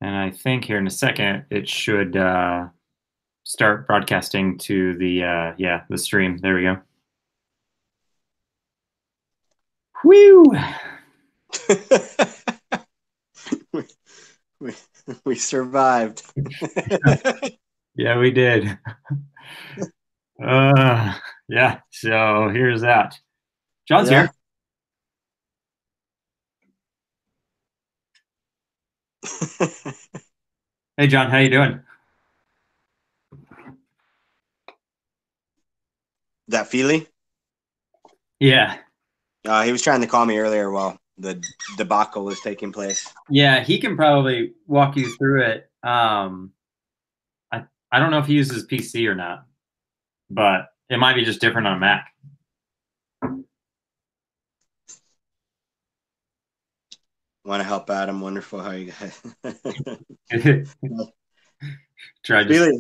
And I think here in a second it should start broadcasting to the stream. There we go. Whew. we, we survived. Yeah, we did. Yeah, so here's that. John's Yeah. here. Hey, John, how you doing? That Feely? Yeah. He was trying to call me earlier while the debacle was taking place. Yeah, he can probably walk you through it. I don't know if he uses PC or not, but it might be just different on Mac. Want to help out? I'm wonderful how you guys. Try Feely,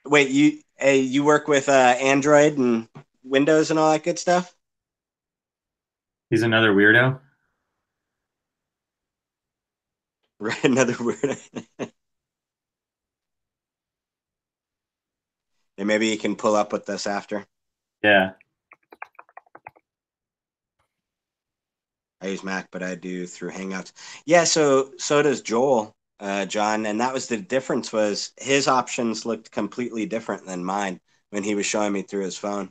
wait, you work with Android and Windows and all that good stuff? He's another weirdo. Right, another word. And maybe you can pull up with this after. Yeah. I use Mac, but I do through Hangouts. Yeah, so does Joel, John, and that was the difference. Was his options looked completely different than mine when he was showing me through his phone.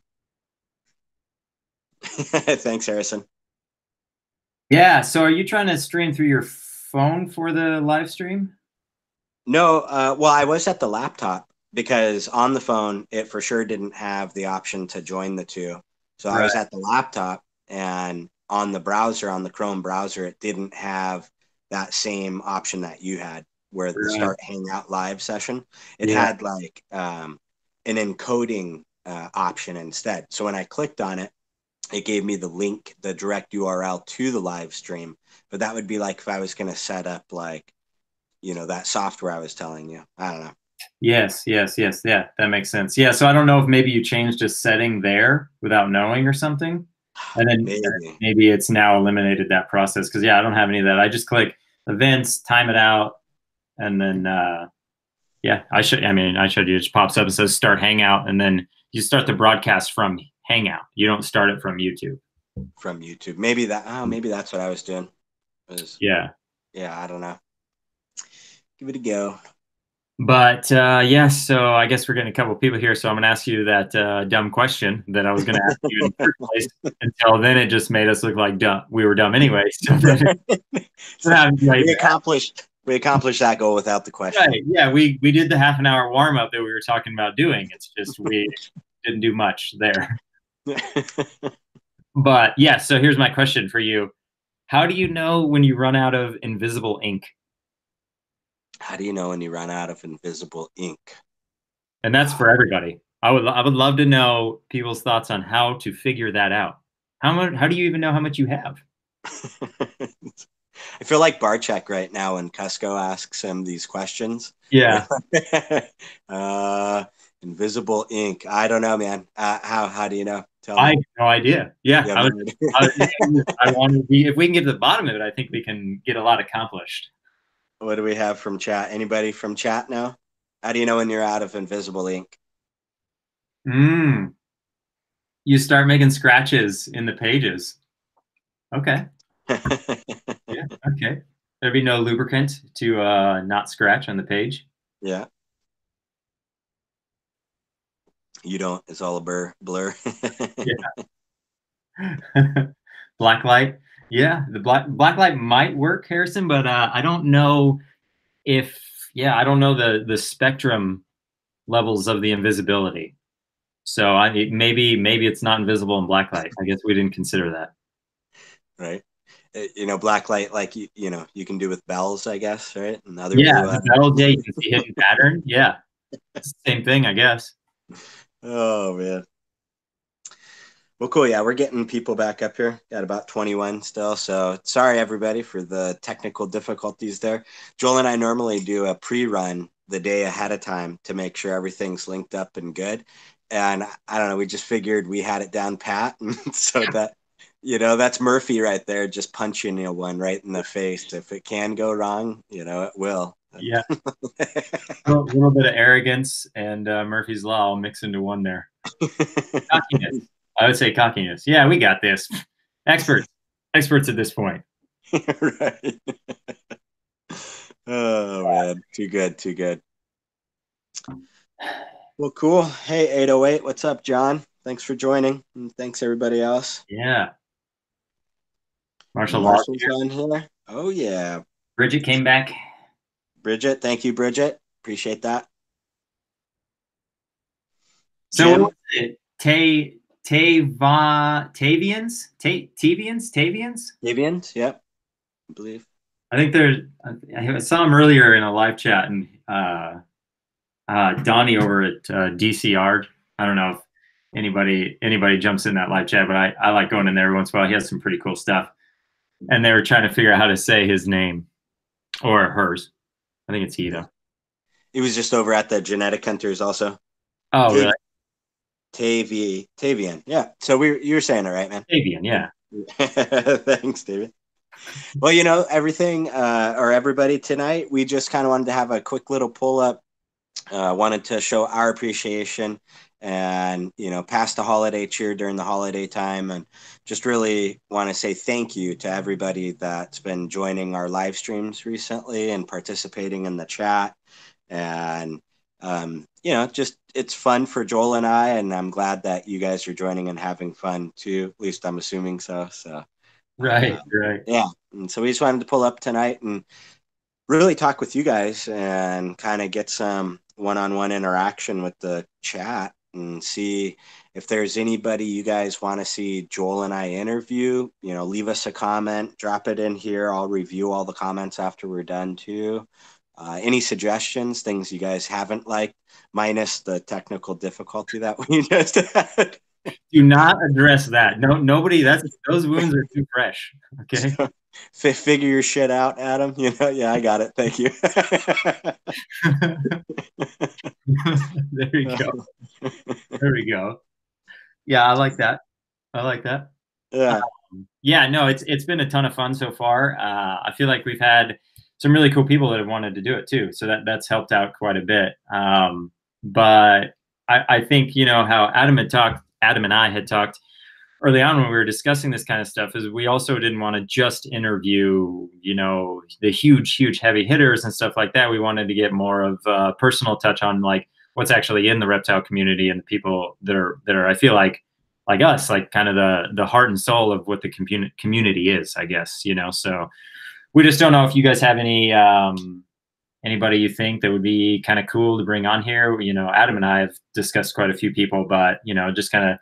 Thanks, Harrison. Yeah. So are you trying to stream through your phone for the live stream? No, well, I was at the laptop because on the phone it for sure didn't have the option to join the two. So I was Right. at the laptop, and on the browser, on the Chrome browser, it didn't have that same option that you had, where the Right. start Hangout live session. It Yeah. had like an encoding option instead. So when I clicked on it, it gave me the link, the direct URL to the live stream. But that would be like if I was going to set up like, that software I was telling you. I don't know. Yes. Yes. Yes. Yeah. That makes sense. Yeah. So I don't know if maybe you changed a setting there without knowing or something, and then Maybe. maybe it's now eliminated that process. Because yeah, I don't have any of that. I just click events, time it out, and then yeah, I showed you. It just pops up and says start Hangout, and then you start the broadcast from Hangout. You don't start it from YouTube. From YouTube. Maybe that's what I was doing. Yeah. Yeah, I don't know. Give it a go. But yeah, so I guess we're getting a couple of people here. So I'm going to ask you that dumb question that I was going to ask you in the first place. Until then, it just made us look like dumb. We were dumb anyway. So we accomplished that goal without the question. Right. Yeah, we did the half an hour warm up that we were talking about doing. It's just we didn't do much there. But yeah, so here's my question for you. How do you know when you run out of invisible ink? How do you know when you run out of invisible ink? And that's for everybody. I would love to know people's thoughts on how to figure that out. How do you even know how much you have? I feel like Barchek right now when Cusco asks him these questions. Yeah. Invisible ink. I don't know, man. How do you know? Tell I me. have no idea. Yeah. Yeah, I want to be, if we can get to the bottom of it, I think we can get a lot accomplished. What do we have from chat? Anybody from chat now? How do you know when you're out of invisible ink? You start making scratches in the pages. Okay. Yeah. Okay. There'd be no lubricant to not scratch on the page. Yeah. You don't. It's all a blur. Yeah. Black light. Yeah, the black light might work, Harrison, but I don't know if I don't know the spectrum levels of the invisibility. So maybe it's not invisible in black light. I guess we didn't consider that. Right. Black light, like you can do with bells, I guess, right? And other Yeah, blue. the metal day you can see hidden pattern. Yeah, it's the same thing, I guess. Oh man. Well, cool. Yeah, we're getting people back up here. Got about 21 still. So sorry, everybody, for the technical difficulties there. Joel and I normally do a pre-run the day ahead of time to make sure everything's linked up and good. And I don't know, we just figured we had it down pat. So that's Murphy right there, just punching one right in the face. If it can go wrong, it will. Yeah, little bit of arrogance and Murphy's Law all mixed into one there. Cockiness. I would say cockiness. Yeah, we got this. Experts. Experts at this point. Right. Oh man, too good, too good. Well, cool. Hey, 808, what's up, John? Thanks for joining, and thanks everybody else. Yeah. And Martial law Marshall's here. on here. Oh yeah, Bridget came back. Bridget. Thank you, Bridget. Appreciate that. So what was Jim, it? Tavians? Tavians? Davians. Yep, I believe. I think there's. I saw him earlier in a live chat, and Donnie over at DCR. I don't know if anybody jumps in that live chat, but I like going in there every once in a while. He has some pretty cool stuff, and they were trying to figure out how to say his name or hers. I think it's he though. He was just over at the Genetic Hunters also. Oh, really? Tav- Tavian. Yeah. So you were saying it right, man. Tavian, yeah. Thanks, David. Well, everything or everybody tonight, we just kind of wanted to have a quick little pull up. Wanted to show our appreciation and, past the holiday cheer during the holiday time. And just really want to say thank you to everybody that's been joining our live streams recently and participating in the chat. And, just it's fun for Joel and I. And I'm glad that you guys are joining and having fun too. At least I'm assuming so. So, Right, right. yeah. And so we just wanted to pull up tonight and really talk with you guys and kind of get some one-on-one interaction with the chat and see if there's anybody you guys want to see Joel and I interview. Leave us a comment, drop it in here. I'll review all the comments after we're done too. Any suggestions, things you guys haven't liked, minus the technical difficulty that we just had. Do not address that. No, nobody. Those wounds are too fresh. Okay. Figure your shit out, Adam. Yeah, I got it. Thank you. There you go. There we go. Yeah, I like that. I like that. Yeah. Yeah, no, it's been a ton of fun so far. I feel like we've had some really cool people that have wanted to do it too, so that's helped out quite a bit. But I think how Adam and I had talked early on when we were discussing this kind of stuff is we also didn't want to just interview the huge heavy hitters and stuff like that. We wanted to get more of a personal touch on like what's actually in the reptile community and the people that are I feel like us, like kind of the heart and soul of what the community is, I guess. So we just don't know if you guys have anybody you think that would be kind of cool to bring on here. Adam and I have discussed quite a few people, but just kind of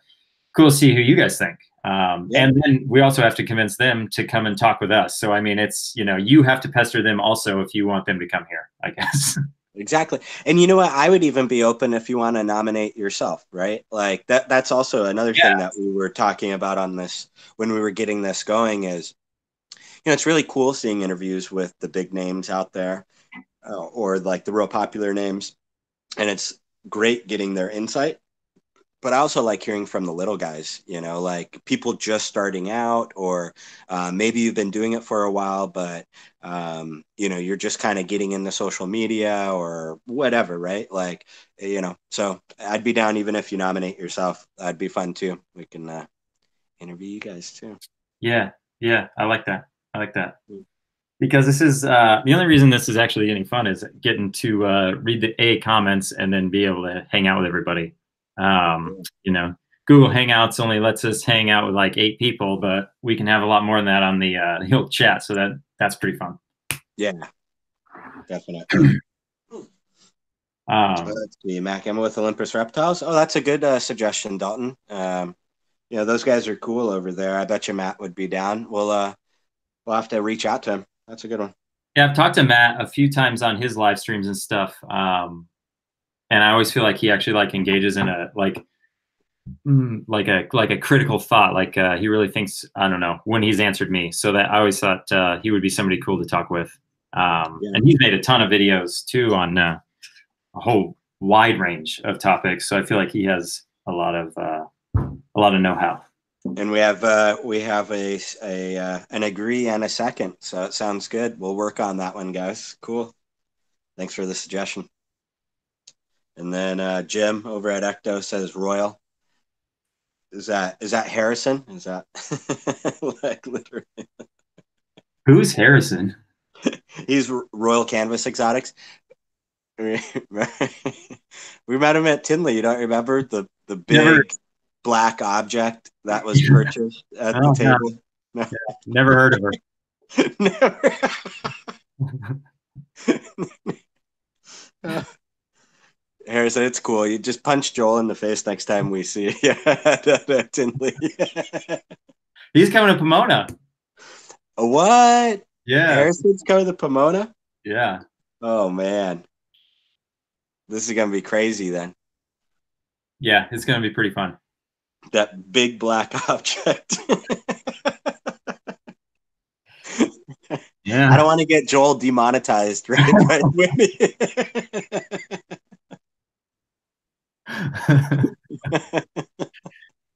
cool to see who you guys think. Yeah. And then we also have to convince them to come and talk with us. So, I mean, it's, you have to pester them also if you want them to come here, I guess. Exactly. And you know what? I would even be open if you want to nominate yourself, right? Like that's also another thing that we were talking about on this when we were getting this going is, it's really cool seeing interviews with the big names out there or like the real popular names. And it's great getting their insight. But I also like hearing from the little guys, like people just starting out, or maybe you've been doing it for a while, but, you're just kind of getting into social media or whatever, right? Like, so I'd be down even if you nominate yourself. That'd be fun too. We can interview you guys too. Yeah. Yeah. I like that. I like that. Because this is the only reason this is actually getting fun is getting to read the A comments and then be able to hang out with everybody. Google Hangouts only lets us hang out with like 8 people, but we can have a lot more than that on the old chat. So that's pretty fun. Yeah, definitely. Let's see, Mac, I'm with Olympus Reptiles. Oh, that's a good suggestion, Dalton. Those guys are cool over there. I bet you Matt would be down. We'll have to reach out to him. That's a good one. Yeah, I've talked to Matt a few times on his live streams and stuff. And I always feel like he actually like engages in a like a critical thought. Like he really thinks, I don't know, when he's answered me. So that I always thought he would be somebody cool to talk with. And he's made a ton of videos too on a whole wide range of topics. So I feel like he has a lot of know-how. And we have an agree and a second. So it sounds good. We'll work on that one, guys. Cool. Thanks for the suggestion. And then Jim over at Ecto says Royal. Is that Harrison? Is that like literally? Who's Harrison? He's Royal Canvas Exotics. We met him at Tinley. You don't remember the Never. big black object that was purchased at the Oh no, table? No, yeah, never heard of her. never. Harrison, it's cool. You just punch Joel in the face next time we see you at Tinley. He's coming to Pomona. What? Yeah, Harrison's coming to Pomona? yeah, Oh man, this is gonna be crazy then. yeah. It's gonna be pretty fun. That big black object. I Yeah. don't want to get Joel demonetized right with me.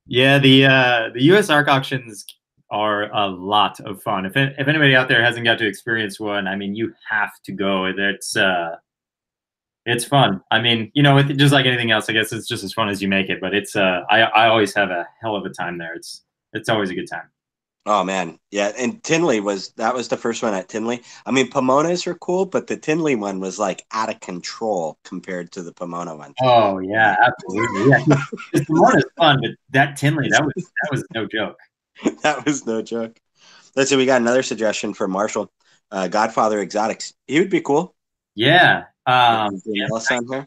Yeah, the U.S. ARC auctions are a lot of fun. If anybody out there hasn't got to experience one, I mean, you have to go. It's fun. I mean, just like anything else, I guess it's just as fun as you make it. But I always have a hell of a time there. It's always a good time. Oh man, yeah. And Tinley was the first one at Tinley. I mean, Pomonas are cool, but the Tinley one was like out of control compared to the Pomona one. Oh yeah, absolutely. Yeah, this one is fun, but that Tinley, that was no joke. That was no joke. Let's see. We got another suggestion from Marshall. Godfather Exotics. He would be cool. Yeah. Yeah. Else on here.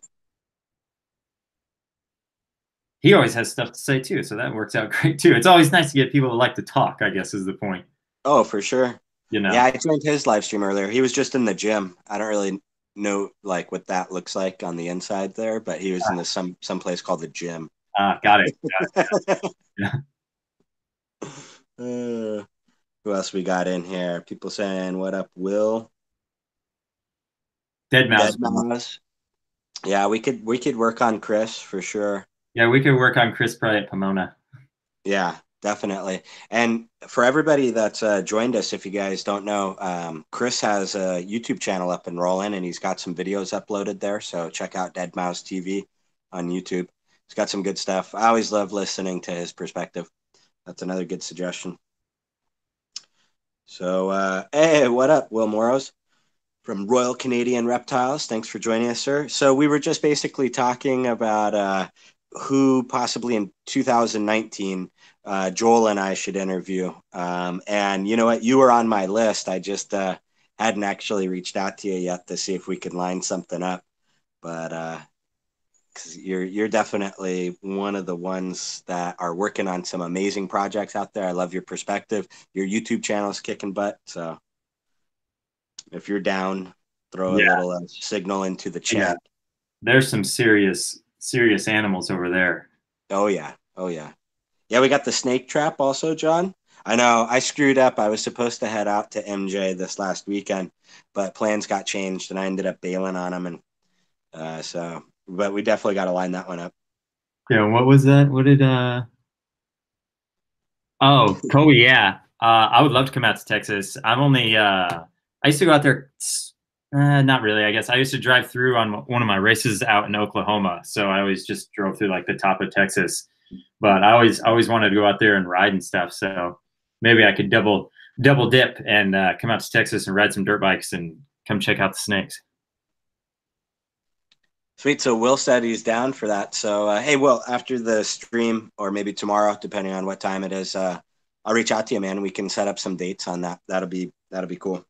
He always has stuff to say too, so that works out great too. It's always nice to get people that like to talk, I guess is the point. Oh, for sure. You Yeah, know. I joined his live stream earlier. He was just in the gym. I don't really know like what that looks like on the inside there, but he was in some place called the gym. Got it. Yeah. Who else we got in here? People saying, "What up, Will?" Dead Dead mouse. Mouse. Yeah, we could work on Chris for sure. Yeah, we could work on Chris Pry at Pomona. Yeah, definitely. And for everybody that's joined us, if you guys don't know, Chris has a YouTube channel up and rolling, and he's got some videos uploaded there. So check out Dead Mouse TV on YouTube. He's got some good stuff. I always love listening to his perspective. That's another good suggestion. So, hey, what up, Will Morrows from Royal Canadian Reptiles? Thanks for joining us, sir. So we were just basically talking about who possibly in 2019 Joel and I should interview. And you know what? You were on my list. I just hadn't actually reached out to you yet to see if we could line something up. But because you're definitely one of the ones that are working on some amazing projects out there. I love your perspective. Your YouTube channel is kicking butt. So if you're down, throw a Yeah, little signal into the yeah. chat. There's some serious animals over there. Oh yeah, oh yeah. Yeah, we got the snake trap also, John. I know I screwed up. I was supposed to head out to MJ this last weekend, but plans got changed and I ended up bailing on them. And but we definitely got to line that one up. Yeah, what was that? What did Oh, Kobe, yeah. I would love to come out to Texas. I used to go out there, not really, I guess. I used to drive through on one of my races out in Oklahoma. So I always just drove through like the top of Texas. But I always wanted to go out there and ride and stuff. So maybe I could double dip and come out to Texas and ride some dirt bikes and come check out the snakes. Sweet. So Will said he's down for that. So hey, Will, after the stream or maybe tomorrow, depending on what time it is, I'll reach out to you, man. We can set up some dates on that. That'll be cool.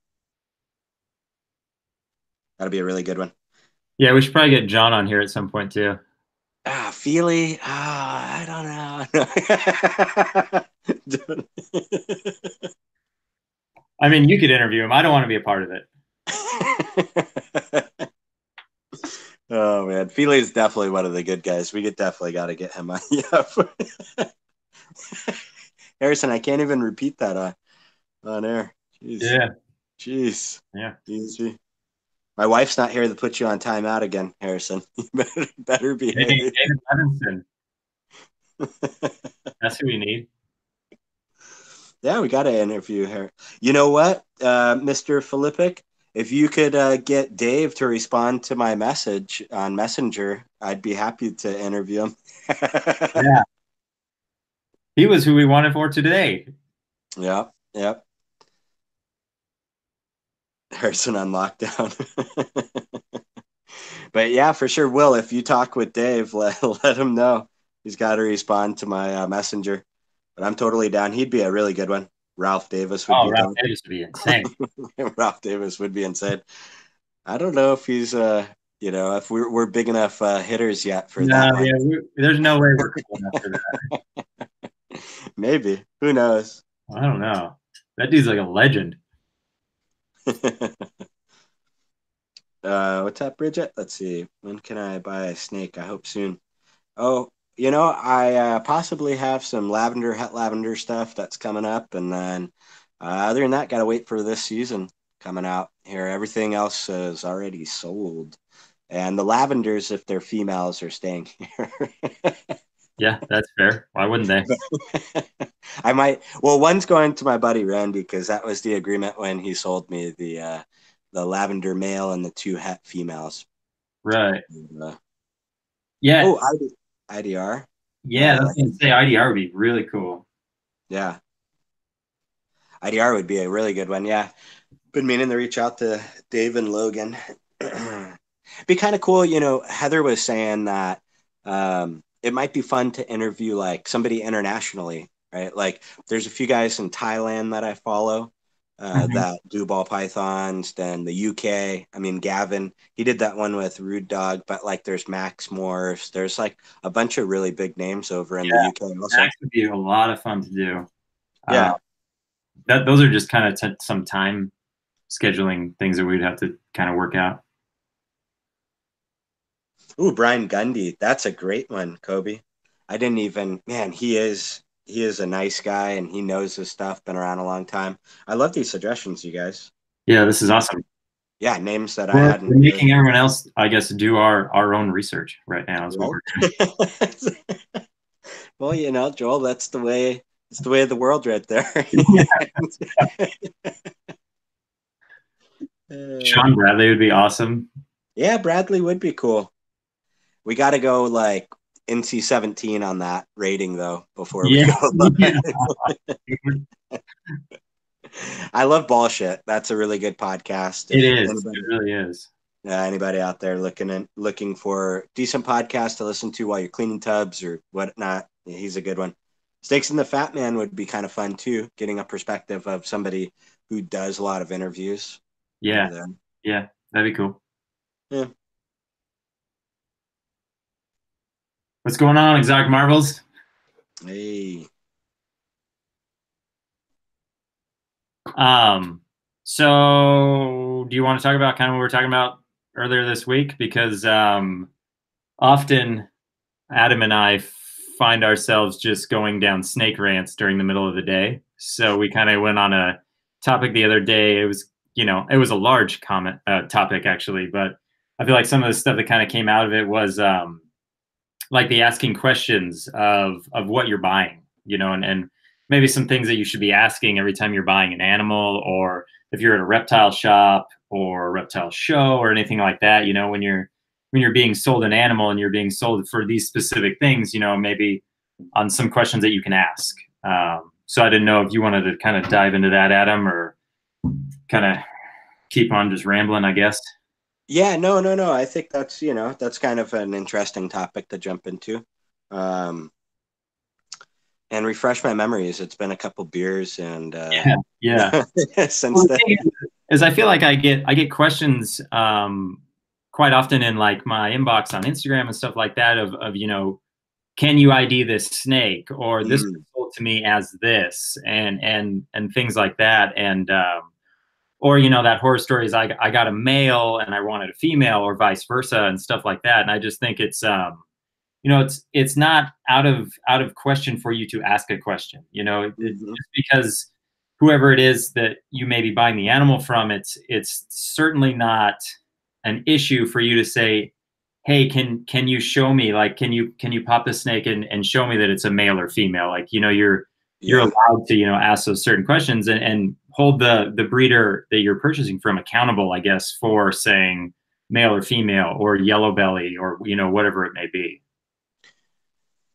That'll be a really good one. Yeah, we should probably get John on here at some point too. Feely. I don't know. I mean, you could interview him. I don't want to be a part of it. Oh man, Feely is definitely one of the good guys. We definitely got to get him on. Yeah. Harrison, I can't even repeat that on air. Jeez. Yeah. Jeez. Yeah. Easy. My wife's not here to put you on timeout again, Harrison. You better behave. David Levinson. That's who we need. Yeah, we got to interview her. You know what, Mr. Filippic? if you could get Dave to respond to my message on Messenger, I'd be happy to interview him. Yeah, he was who we wanted for today. Yep, yep. Harrison on lockdown. But yeah, for sure, Will, if you talk with Dave, let him know. He's got to respond to my messenger. But I'm totally down. He'd be a really good one. Ralph Davis would Oh, be Ralph dope. Davis would be insane. Ralph Davis would be insane. I don't know if he's if we're big enough hitters yet for No, that one. yeah, there's no way we're cool enough for that. Maybe. Who knows? I don't know. That dude's like a legend. What's up, Bridget? Let's see. When can I buy a snake? I hope soon. Oh, I possibly have some het lavender stuff that's coming up, and then other than that, gotta wait for this season coming out here. Everything else is already sold, and the lavenders, if they're females, are staying here. Yeah, that's fair. Why wouldn't they? I might. Well, one's going to my buddy Randy because that was the agreement when he sold me the lavender male and the two het females. Right. Uh, Yeah. oh, IDR. Yeah, that's Like, what I'm say. IDR would be really cool. yeah, IDR would be a really good one. Yeah, been meaning to reach out to Dave and Logan. Be kind of cool. Heather was saying that it might be fun to interview like somebody internationally, right? Like there's a few guys in Thailand that I follow Mhm. that do ball pythons. Then the UK, I mean, Gavin, he did that one with Rude Dog, but like there's Max Morse. There's like a bunch of really big names over in the Yeah, UK also. that would be a lot of fun to do. Uh, Yeah. those are just kind of some time scheduling things that we'd have to kind of work out. Ooh, Brian Gundy. That's a great one, Kobe. I didn't even, man, he is a nice guy and he knows his stuff, been around a long time. I love these suggestions, you guys. Yeah, this is awesome. Yeah, names that I We're hadn't making really everyone else, I guess, do our own research right now is what right. we're doing. Well, Joel, that's the way it's the way of the world right there. Sean Uh, Bradley would be awesome. yeah, Bradley would be cool. We got to go like NC-17 on that rating though before we Yeah, go yeah. live. I love bullshit. That's a really good podcast. It If is. It anybody, really is. anybody out there looking for decent podcast to listen to while you're cleaning tubs or whatnot, he's a good one. Stakes and the Fat Man would be kind of fun too, getting a perspective of somebody who does a lot of interviews Yeah, over there. yeah, that'd be cool. Yeah. What's going on, Exotic Marvels? Hey. Um, so do you want to talk about kind of what we were talking about earlier this week? Because often Adam and I find ourselves just going down snake rants during the middle of the day. So we kind of went on a topic the other day. It was a large comment topic actually, but I feel like some of the stuff that kind of came out of it was like the asking questions of what you're buying, and maybe some things that you should be asking every time you're buying an animal, or if you're at a reptile shop or a reptile show or anything like that. When you're being sold an animal and you're being sold for these specific things, maybe on some questions that you can ask. So I didn't know if you wanted to kind of dive into that, Adam, or kind of keep on just rambling, I guess. Yeah, no, no, no. I think that's kind of an interesting topic to jump into. Um, and refresh my memories. It's been a couple beers and Yeah, yeah. Well, since the then. thing is I feel like I get questions quite often in like my inbox on Instagram and stuff like that of can you ID this snake, or this was Mm, sold to me as this, and things like that, and or that horror stories I got a male and I wanted a female, or vice versa, and stuff like that. And I just think it's not out of question for you to ask a question. mhm, Just because whoever it is that you may be buying the animal from, it's certainly not an issue for you to say, hey, can you show me, like, can you pop the snake and show me that it's a male or female? Like, you're yeah. allowed to ask those certain questions, and hold the breeder that you're purchasing from accountable, I guess, for saying male or female or yellow belly or whatever it may be.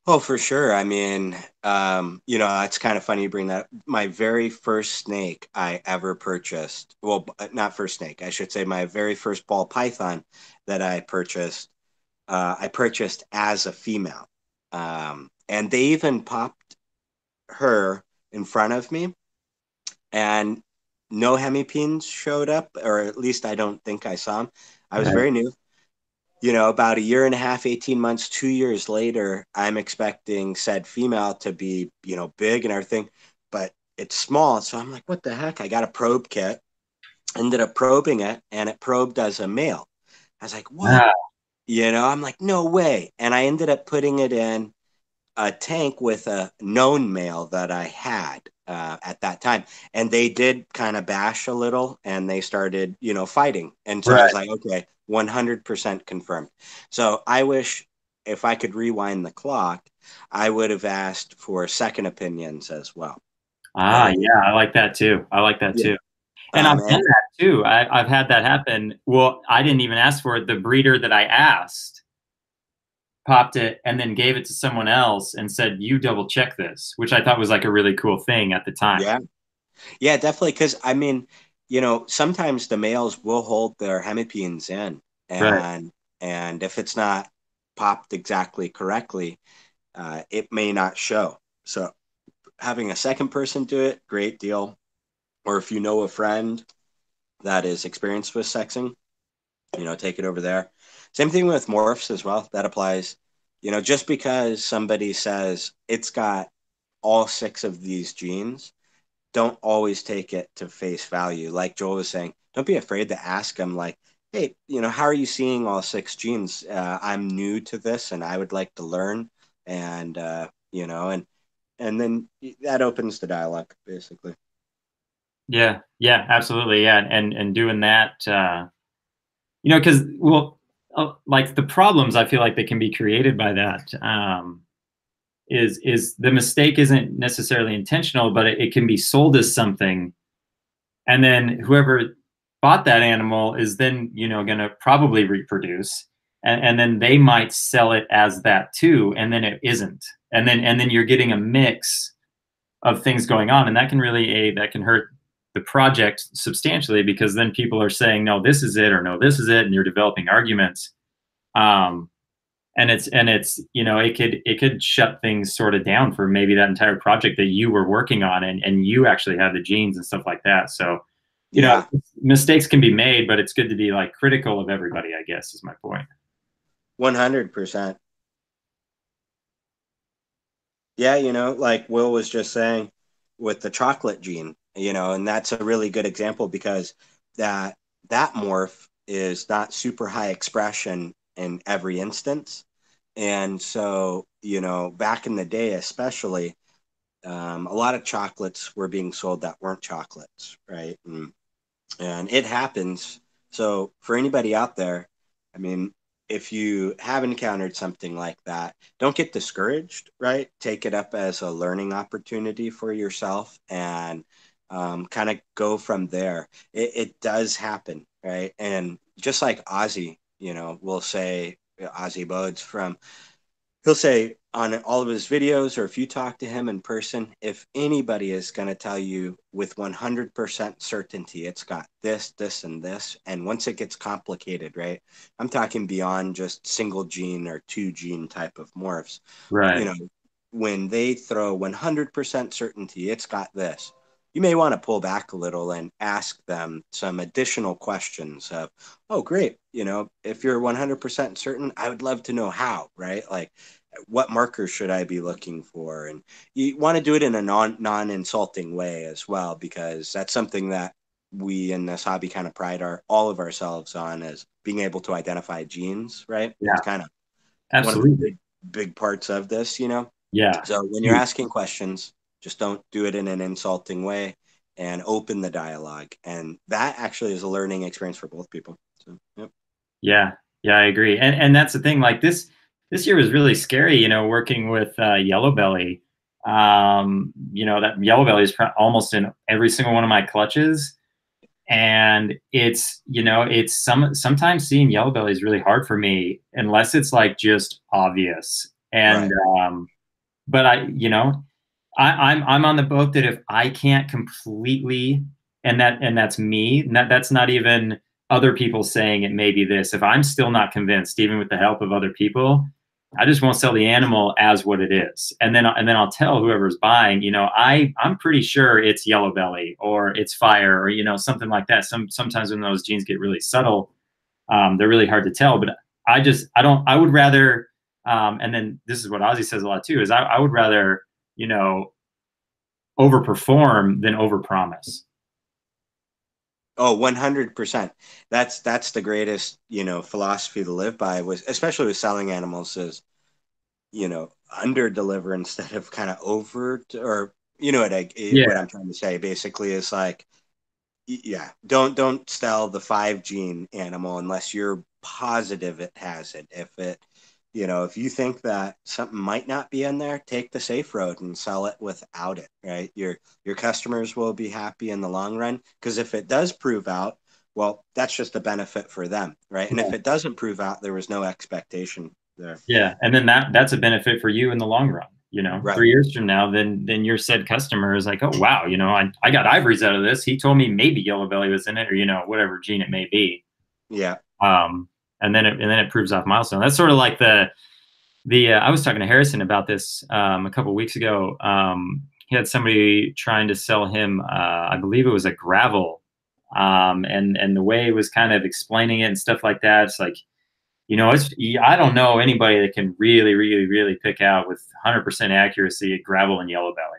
Oh, for sure. I mean, it's kind of funny you bring that up. My very first snake I ever purchased, well, not first snake, I should say my very first ball python that I purchased as a female. And they even popped her in front of me, and no hemipines showed up, or at least I don't think I saw them. I was Right. very new. About a year and a half, 18 months, 2 years later, I'm expecting said female to be, big and everything, but it's small. So I'm like, what the heck? I got a probe kit, ended up probing it, and it probed as a male. I was like, what? Wow. I'm like, no way. And I ended up putting it in a tank with a known male that I had at that time. And they did kind of bash a little and they started, fighting. And so I was Right. like, okay, 100% confirmed. So I wish if I could rewind the clock, I would have asked for second opinions as well. Ah, Right. yeah, I like that too. I like that Yeah. too. And I've done And that too. I've had that happen. Well, I didn't even ask for it. The breeder that I asked popped it and then gave it to someone else and said, "You double check this," which I thought was like a really cool thing at the time. yeah, yeah, definitely. Because I mean, sometimes the males will hold their hemipines in, Right. and if it's not popped exactly correctly, it may not show. So having a second person do it, great deal. Or if you know a friend that is experienced with sexing, take it over there. Same thing with morphs as well. That applies. Just because somebody says it's got all six of these genes, don't always take it to face value. Like Joel was saying, don't be afraid to ask them, like, hey, how are you seeing all six genes? I'm new to this and I would like to learn. And then that opens the dialogue, basically. Yeah. Yeah, absolutely. Yeah. And doing that, because, well, like the problems I feel like that can be created by that, is the mistake isn't necessarily intentional, but it can be sold as something, and then whoever bought that animal is then going to probably reproduce, and then they might sell it as that too, and then it isn't, and then you're getting a mix of things going on, and that can hurt the project substantially, because then people are saying no, this is it, or no, this is it, and you're developing arguments. um, and it's it could shut things sort of down for maybe that entire project that you were working on, and you actually have the genes and stuff like that. So you know Yeah, mistakes can be made, but it's good to be like critical of everybody, I guess, is my point. 100%. Yeah, like Will was just saying with the chocolate gene, and that's a really good example because that that morph is not super high expression in every instance. And so, back in the day, especially, a lot of chocolates were being sold that weren't chocolates, right? And it happens. So for anybody out there, I mean, if you have encountered something like that, don't get discouraged, right? Take it up as a learning opportunity for yourself and kind of go from there. It does happen, right? And just like Ozzy, will say, Ozzy Bodes from he'll say on all of his videos, or if you talk to him in person, if anybody is going to tell you with 100% certainty it's got this and this, and once it gets complicated, right, I'm talking beyond just single gene or two gene type of morphs, you Right. know when they throw 100% certainty it's got this, you may want to pull back a little and ask them some additional questions of, oh great, if you're 100% certain, I would love to know how, right? Like, what markers should I be looking for? And you want to do it in a non insulting way as well, because that's something that we in this hobby kind of pride all of ourselves on, as being able to identify genes, right? It's Yeah, kind of one of the absolutely. big parts of this. Yeah. So when you're Huge. asking questions, just don't do it in an insulting way and open the dialogue. And that actually is a learning experience for both people. So, yep. Yeah, yeah, I agree. And that's the thing. Like this year was really scary. Working with yellow belly. That yellow belly is almost in every single one of my clutches. And it's sometimes seeing yellow belly is really hard for me unless it's like just obvious. And Right. but I'm on the boat that if I can't completely, and that's me, and that's not even other people saying it may be this. If I'm still not convinced, even with the help of other people, I just won't sell the animal as what it is. And then I'll tell whoever's buying, I'm pretty sure it's yellow belly or it's fire or something like that. Sometimes when those genes get really subtle, they're really hard to tell. But I would rather, and then this is what Ozzy says a lot too, is I would rather, you know, overperform than overpromise. Oh, 100%. That's the greatest, philosophy to live by, was especially with selling animals, is, under deliver instead of kind of over, or what Yeah, I'm trying to say basically is like, yeah, don't sell the 5 gene animal unless you're positive it has it. If you think that something might not be in there, take the safe road and sell it without it, right? Your customers will be happy in the long run, because if it does prove out, well, that's just a benefit for them, right? And if yeah, it doesn't prove out, there was no expectation there. yeah. And then that's a benefit for you in the long run. Right. 3 years from now, then your said customer is like, oh wow, I got ivories out of this. He told me maybe yellow belly was in it, or whatever gene it may be. Yeah. Um, and then it proves off milestone. That's sort of like the I was talking to Harrison about this a couple weeks ago. He had somebody trying to sell him, I believe it was a gravel, and the way he was kind of explaining it and stuff like that. It's like, I don't know anybody that can really, really, really pick out with 100% accuracy gravel and yellow belly.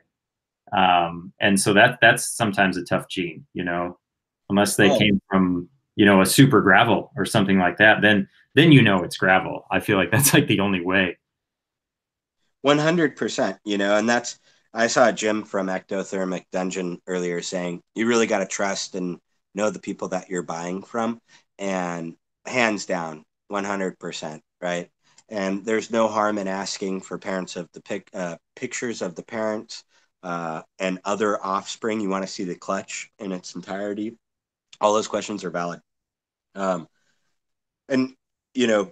And so that's sometimes a tough gene, unless they Oh, came from a super gravel or something like that. Then it's gravel. I feel like that's like the only way. 100%, and I saw Jim from Ectothermic Dungeon earlier saying you really got to trust and know the people that you're buying from. And hands down, 100%, right? And there's no harm in asking for parents of the pictures of the parents, and other offspring. You want to see the clutch in its entirety. All those questions are valid. Um, and, you know,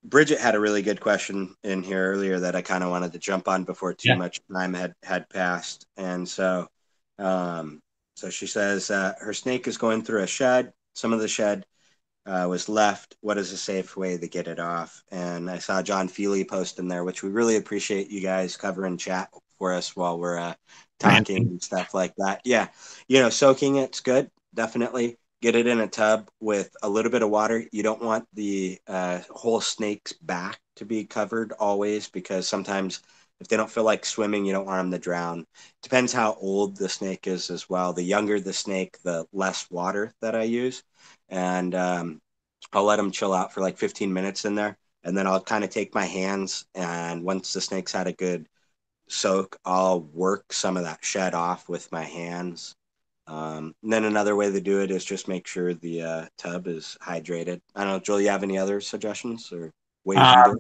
Bridget had a really good question in here earlier that I kind of wanted to jump on before too Yeah. much time had passed. And um, so she says her snake is going through a shed. Some of the shed was left. What is a safe way to get it off? And I saw John Feely post in there, which we really appreciate you guys covering chat for us while we're talking Ranting. and stuff like that. Yeah, soaking it's good, definitely. Get it in a tub with a little bit of water. You don't want the whole snake's back to be covered always, because sometimes if they don't feel like swimming, you don't want them to drown. Depends how old the snake is as well. The younger the snake, the less water that I use. And I'll let them chill out for like 15 minutes in there. And then I'll kind of take my hands. And once the snake's had a good soak, I'll work some of that shed off with my hands. And then another way to do it is just make sure the tub is hydrated. I don't know, Joel, you have any other suggestions or ways you do Um,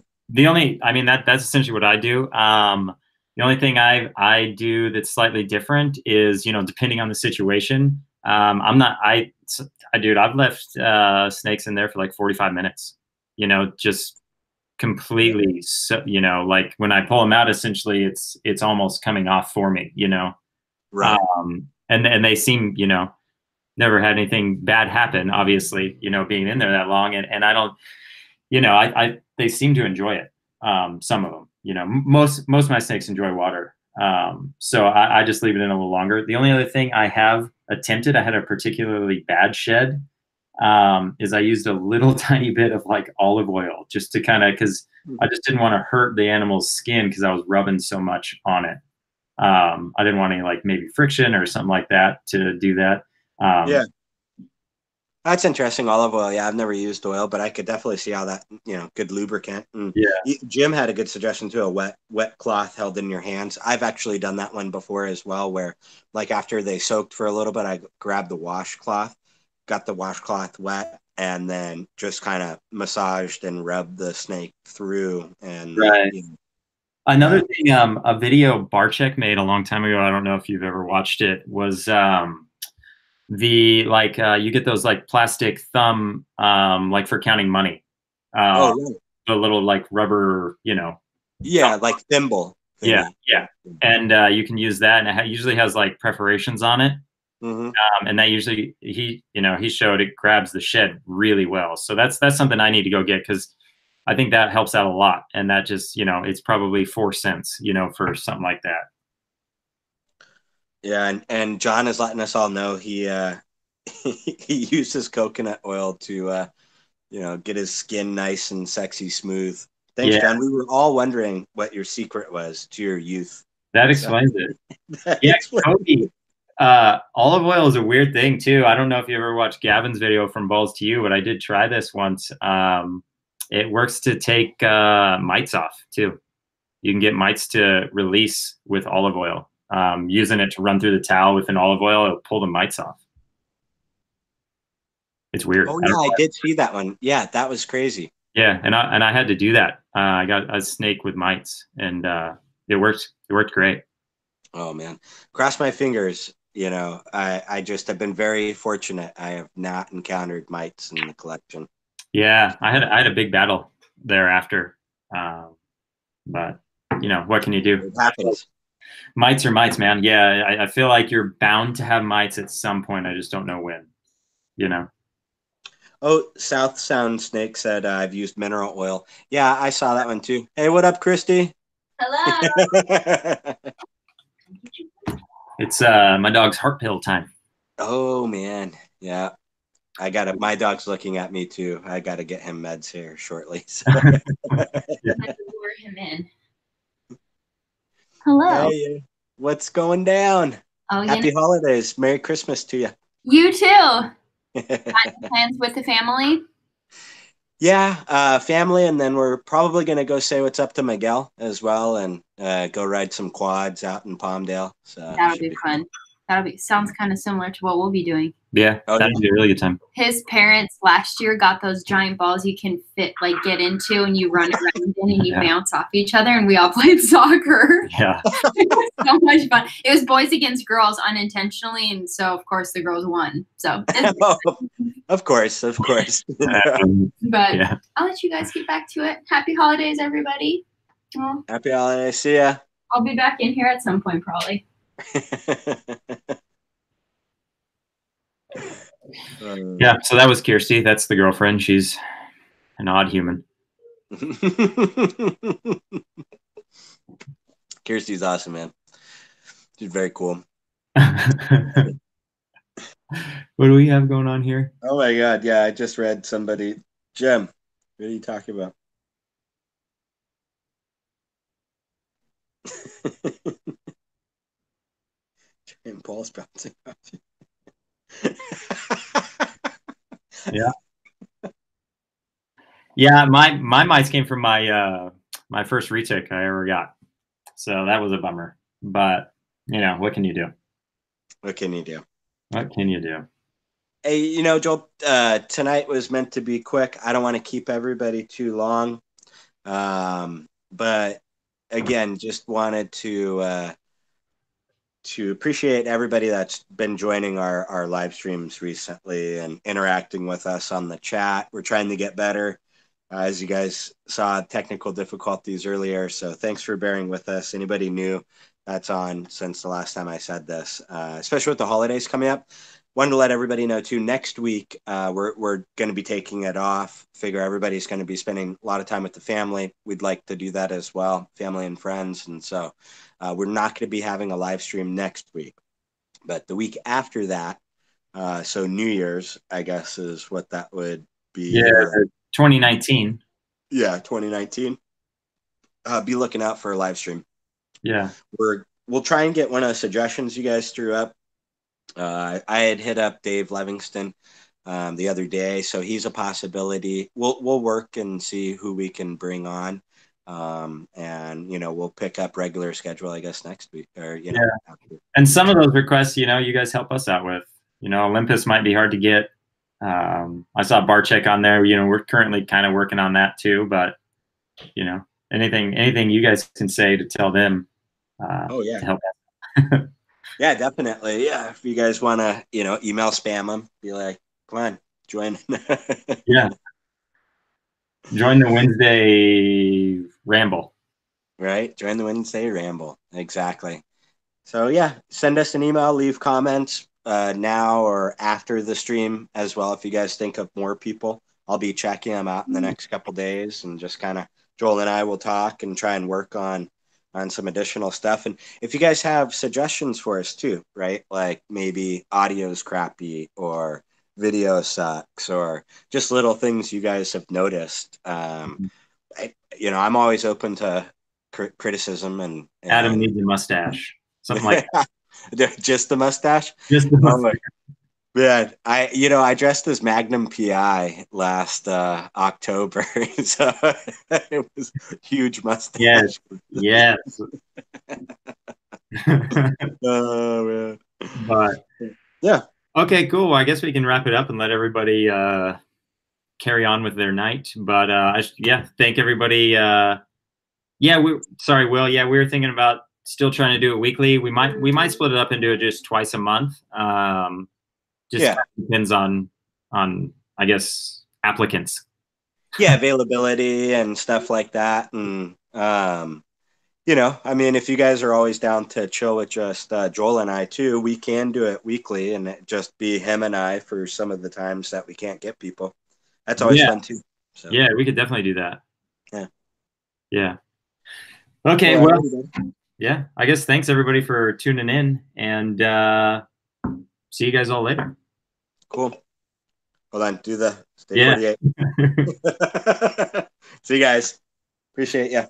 it? I mean, that's essentially what I do. The only thing I do that's slightly different is, depending on the situation. I'm not, dude, I've left snakes in there for like 45 minutes, just Yeah. completely, so, like when I pull them out, essentially it's almost coming off for me, Right. and they seem, never had anything bad happen, obviously, being in there that long. And I don't, they seem to enjoy it. Some of them, most of my snakes enjoy water. So I just leave it in a little longer. The only other thing I have attempted, I had a particularly bad shed, is I used a little tiny bit of like olive oil just to kind of, because I just didn't want to hurt the animal's skin because I was rubbing so much on it. I didn't want any like maybe friction or something like that to do that. Yeah. Um, That's interesting. Olive oil. Yeah, I've never used oil, but I could definitely see how that, good lubricant. And yeah, Jim had a good suggestion too, a wet cloth held in your hands. I've actually done that one before as well, where like after they soaked for a little bit, I grabbed the washcloth, got the washcloth wet, and then just kind of massaged and rubbed the snake through. And right. Another Yeah. thing, a video Barcheck made a long time ago, I don't know if you've ever watched it, was the like you get those like plastic thumb like for counting money. Uh Oh, right. the little like rubber, thumb. Yeah, like thimble Yeah, thingy. yeah. And you can use that, and it usually has like perforations on it. Hmm. And that usually he showed it grabs the shed really well. So that's something I need to go get because I think that helps out a lot. And that just it's probably 4 cents for something like that. Yeah, and John is letting us all know he he uses coconut oil to get his skin nice and sexy smooth. Thanks, Yeah, John. We were all wondering what your secret was to your youth. that So explains it. that Yeah, explains. Cody. Olive oil is a weird thing too. I don't know if you ever watched Gavin's video from Balls to You, but I did try this once. It works to take mites off too. You can get mites to release with olive oil. Using it to run through the towel with an olive oil, it'll pull the mites off. It's weird. Oh I yeah, don't I know. did see that one. Yeah, that was crazy. Yeah, and I had to do that. I got a snake with mites, and it worked. It worked great. Oh man, cross my fingers. I just have been very fortunate. I have not encountered mites in the collection. Yeah, I had a big battle thereafter, um, but what can you do? It happens. Mites are mites, man. Yeah, I feel like you're bound to have mites at some point. I just don't know when. You know. Oh, South Sound Snake said I've used mineral oil. Yeah, I saw that one too. Hey, what up, Christy? Hello. It's my dog's heart pill time. Oh man, yeah. I got to My dog's looking at me too. I got to get him meds here shortly. So. Yeah. Let's lure him in. Hello. Hey, what's going down? Oh, Happy holidays. Merry Christmas to you. you too. Got plans with the family? Yeah, family, and then we're probably going to go say what's up to Miguel as well and go ride some quads out in Palmdale. So That'll should be be fun. Sounds kind of similar to what we'll be doing. Yeah, Oh, that'd be a really good time. His parents last year got those giant balls you can get into, and you run around in and you Yeah. bounce off each other, and we all played soccer. Yeah. It was so much fun. It was boys against girls unintentionally, and so of course the girls won. So, of course. but Yeah. I'll let you guys get back to it. Happy holidays, everybody. Well, Happy holidays. See ya. I'll be back in here at some point, probably. Yeah, so that was Kirsty. That's the girlfriend. She's an odd human. Kirsty's awesome, man. She's very cool. What do we have going on here? Oh my God. Yeah, I just read somebody. Jim, what are you talking about? And Paul's bouncing off you. Yeah. Yeah, my mice came from my first retic I ever got. So that was a bummer. But what can you do? What can you do? What can you do? Hey, Joel, tonight was meant to be quick. I don't want to keep everybody too long. But again, just wanted to appreciate everybody that's been joining our live streams recently and interacting with us on the chat. We're trying to get better. As you guys saw, technical difficulties earlier. So thanks for bearing with us. Anybody new that's on since the last time I said this, especially with the holidays coming up. Wanted to let everybody know too, next week, we're going to be taking it off. Figure everybody's going to be spending a lot of time with the family. We'd like to do that as well, family and friends. And so we're not going to be having a live stream next week, but the week after that, so New Year's, I guess, is what that would be. Yeah, 2019. Yeah, 2019. Be looking out for a live stream. Yeah. We'll try and get one of the suggestions you guys threw up. I had hit up Dave Livingston the other day, so he's a possibility. We'll work and see who we can bring on, and we'll pick up regular schedule, I guess, next week or after. And some of those requests, you guys help us out with. Olympus might be hard to get. I saw Barcheck on there. We're currently kind of working on that too, but anything you guys can say to tell them Oh yeah. to help. Yeah, definitely. Yeah, if you guys want to, email spam them, be like, come on, join. Yeah. Join the Wednesday ramble. Right? Join the Wednesday ramble. Exactly. So yeah, send us an email, leave comments now or after the stream as well. If you guys think of more people, I'll be checking them out in the next couple days, and just kind of Joel and I will talk and try and work on some additional stuff. And if you guys have suggestions for us too, right? Like maybe audio's crappy or video sucks or just little things you guys have noticed. I'm always open to criticism and Adam needs a mustache. Something like that. just the mustache. Just the Oh mustache. man, I dressed as Magnum PI last October, so it was huge mustache. Yes. Oh man. But Yeah. okay, cool. I guess we can wrap it up and let everybody carry on with their night. But thank everybody. Sorry, Will. Yeah, we were thinking about still trying to do it weekly. We might split it up and do it just twice a month. Just kind of depends on I guess applicants. Yeah, availability and stuff like that. And I mean, if you guys are always down to chill with just Joel and I too, we can do it weekly and it just be him and I for some of the times that we can't get people. That's always fun too. So. Yeah, we could definitely do that. Yeah. Yeah. Okay, well, yeah, I guess thanks everybody for tuning in, and see you guys all later. Cool. Hold on, do the stay 48. See you guys. Appreciate you.